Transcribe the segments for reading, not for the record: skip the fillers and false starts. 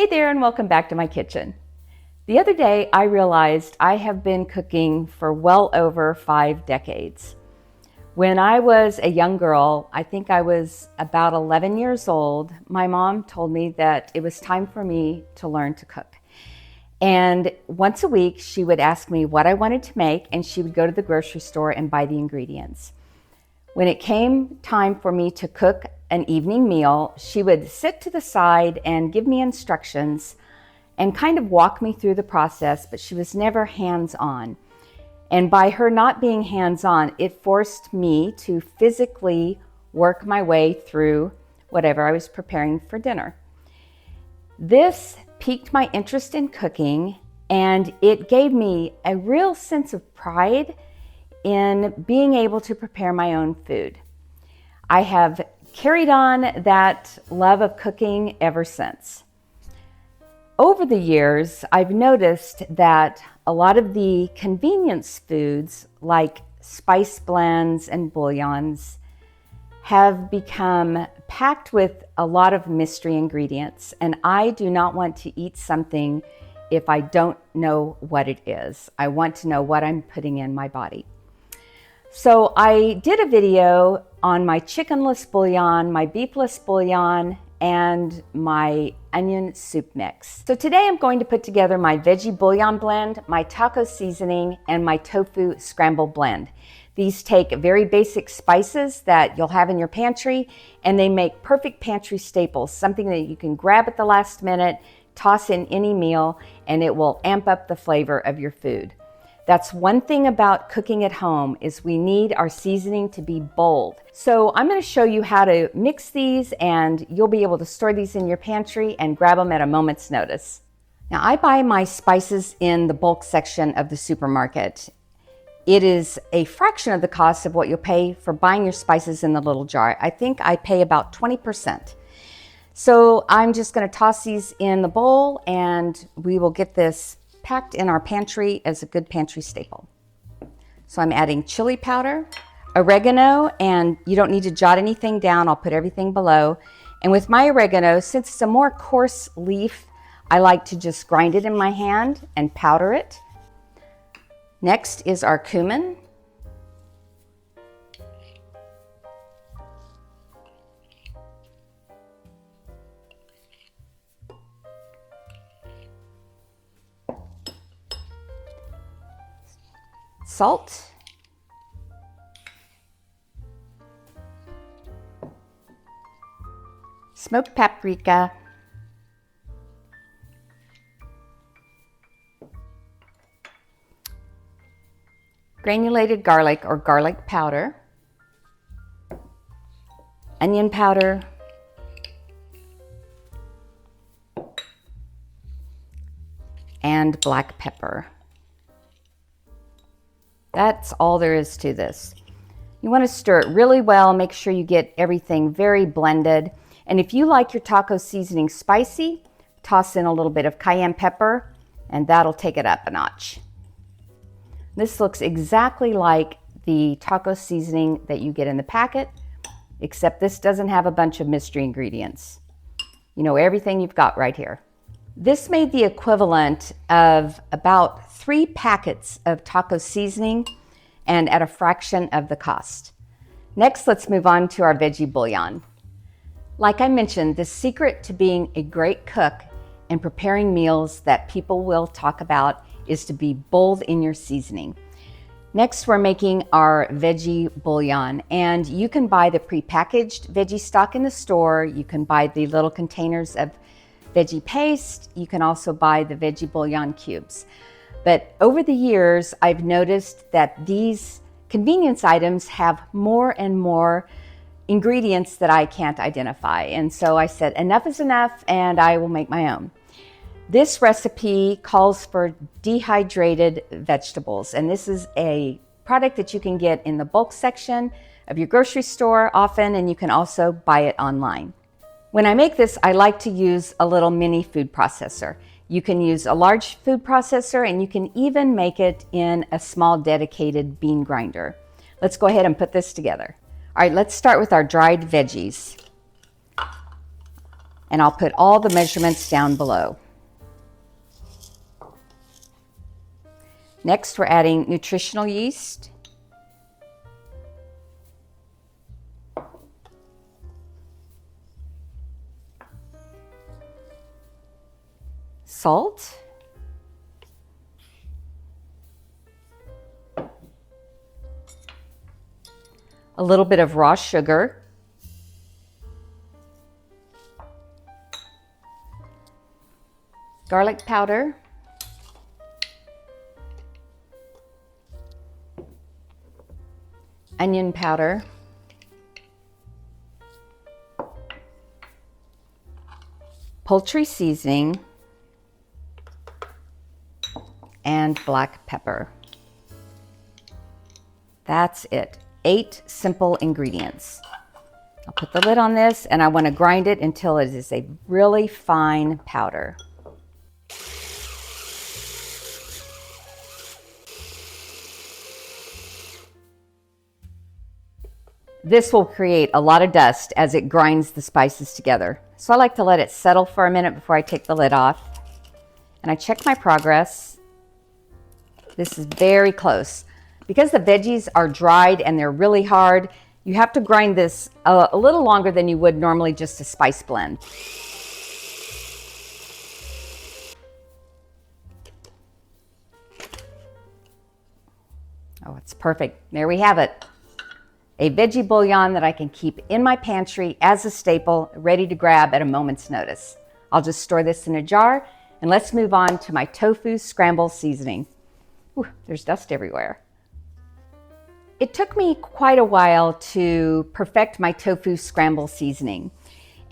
Hey there, and welcome back to my kitchen. The other day I realized I have been cooking for well over 5 decades. When I was a young girl, I think I was about 11 years old, my mom told me that it was time for me to learn to cook. And once a week she would ask me what I wanted to make, and she would go to the grocery store and buy the ingredients. When it came time for me to cook an evening meal, she would sit to the side and give me instructions and kind of walk me through the process, but she was never hands-on. And by her not being hands-on, it forced me to physically work my way through whatever I was preparing for dinner. This piqued my interest in cooking, and it gave me a real sense of pride in being able to prepare my own food. I have carried on that love of cooking ever since. Over the years, I've noticed that a lot of the convenience foods like spice blends and bouillons have become packed with a lot of mystery ingredients, and I do not want to eat something if I don't know what it is. I want to know what I'm putting in my body. So I did a video on my chickenless bouillon, my beefless bouillon, and my onion soup mix. So today I'm going to put together my veggie bouillon blend, my taco seasoning, and my tofu scramble blend. These take very basic spices that you'll have in your pantry, and they make perfect pantry staples, something that you can grab at the last minute, toss in any meal, and it will amp up the flavor of your food. That's one thing about cooking at home, is we need our seasoning to be bold. So I'm going to show you how to mix these, and you'll be able to store these in your pantry and grab them at a moment's notice. Now, I buy my spices in the bulk section of the supermarket. It is a fraction of the cost of what you'll pay for buying your spices in the little jar. I think I pay about 20%. So I'm just going to toss these in the bowl, and we will get this packed in our pantry as a good pantry staple. So I'm adding chili powder, oregano, and you don't need to jot anything down. I'll put everything below. And with my oregano, since it's a more coarse leaf, I like to just grind it in my hand and powder it. Next is our cumin. Salt, smoked paprika, granulated garlic or garlic powder, onion powder, and black pepper. That's all there is to this. You want to stir it really well, make sure you get everything very blended. And if you like your taco seasoning spicy, toss in a little bit of cayenne pepper, and that'll take it up a notch. This looks exactly like the taco seasoning that you get in the packet, except this doesn't have a bunch of mystery ingredients. You know everything you've got right here. This made the equivalent of about 3 packets of taco seasoning, and at a fraction of the cost. Next, let's move on to our veggie bouillon. Like I mentioned, the secret to being a great cook and preparing meals that people will talk about is to be bold in your seasoning. Next, we're making our veggie bouillon, and you can buy the prepackaged veggie stock in the store. You can buy the little containers of veggie paste. You can also buy the veggie bouillon cubes. But over the years, I've noticed that these convenience items have more and more ingredients that I can't identify. And so I said, enough is enough, and I will make my own. This recipe calls for dehydrated vegetables, and this is a product that you can get in the bulk section of your grocery store often, and you can also buy it online. When I make this, I like to use a little mini food processor. You can use a large food processor, and you can even make it in a small dedicated bean grinder. Let's go ahead and put this together. All right, let's start with our dried veggies. and I'll put all the measurements down below. Next, we're adding nutritional yeast, salt, a little bit of raw sugar, garlic powder, onion powder, poultry seasoning, and black pepper. That's it. 8 simple ingredients. I'll put the lid on this, and I want to grind it until it is a really fine powder. This will create a lot of dust as it grinds the spices together. So I like to let it settle for a minute before I take the lid off. And I check my progress. This is very close. Because the veggies are dried and they're really hard, you have to grind this a little longer than you would normally just a spice blend. Oh, it's perfect. There we have it. A veggie bouillon that I can keep in my pantry as a staple, ready to grab at a moment's notice. I'll just store this in a jar, and let's move on to my tofu scramble seasoning. Ooh, there's dust everywhere. It took me quite a while to perfect my tofu scramble seasoning.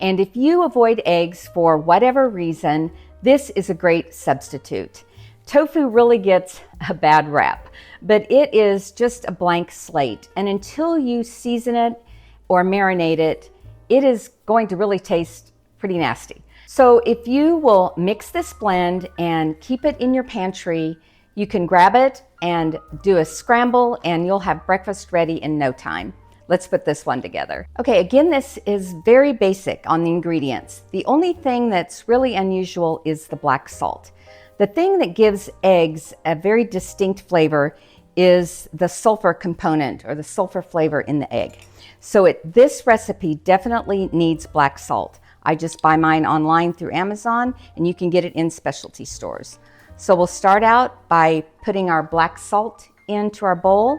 And if you avoid eggs for whatever reason, this is a great substitute. Tofu really gets a bad rap, but it is just a blank slate. And until you season it or marinate it, it is going to really taste pretty nasty. So if you will mix this blend and keep it in your pantry, you can grab it and do a scramble and you'll have breakfast ready in no time. Let's put this one together. Okay, again, this is very basic on the ingredients. The only thing that's really unusual is the black salt. The thing that gives eggs a very distinct flavor is the sulfur component or the sulfur flavor in the egg. So this recipe definitely needs black salt. I just buy mine online through Amazon, and you can get it in specialty stores. So we'll start out by putting our black salt into our bowl.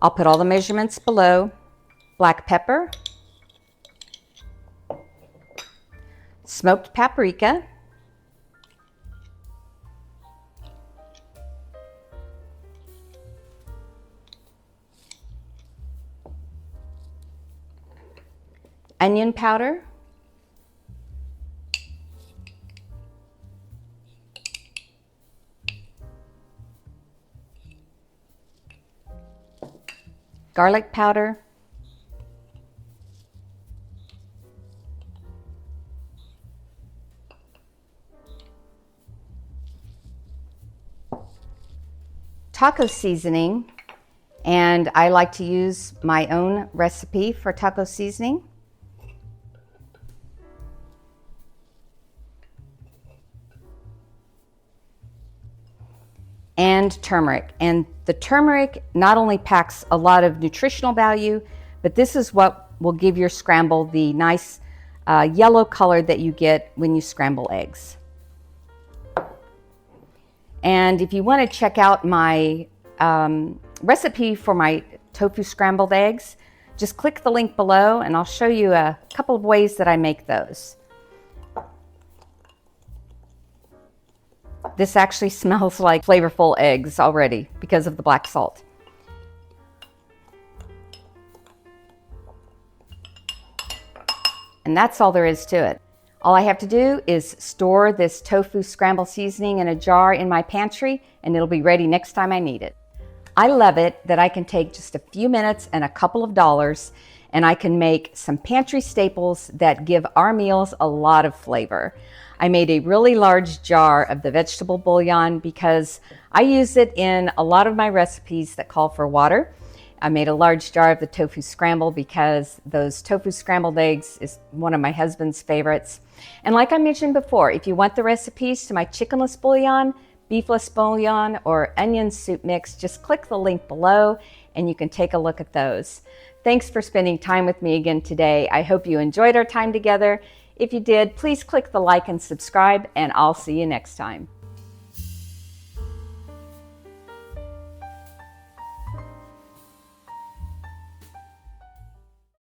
I'll put all the measurements below. Black pepper, smoked paprika, onion powder, garlic powder, taco seasoning, and I like to use my own recipe for taco seasoning. And turmeric. And the turmeric not only packs a lot of nutritional value, but this is what will give your scramble the nice yellow color that you get when you scramble eggs. And if you want to check out my recipe for my tofu scrambled eggs, just click the link below and I'll show you a couple of ways that I make those. This actually smells like flavorful eggs already because of the black salt. And that's all there is to it. All I have to do is store this tofu scramble seasoning in a jar in my pantry, and it'll be ready next time I need it. I love it that I can take just a few minutes and a couple of dollars, and I can make some pantry staples that give our meals a lot of flavor. I made a really large jar of the vegetable bouillon because I use it in a lot of my recipes that call for water. I made a large jar of the tofu scramble because those tofu scrambled eggs is one of my husband's favorites. And like I mentioned before, if you want the recipes to my chickenless bouillon, beefless bouillon, or onion soup mix, just click the link below and you can take a look at those. Thanks for spending time with me again today. I hope you enjoyed our time together. If you did, please click the like and subscribe, and I'll see you next time.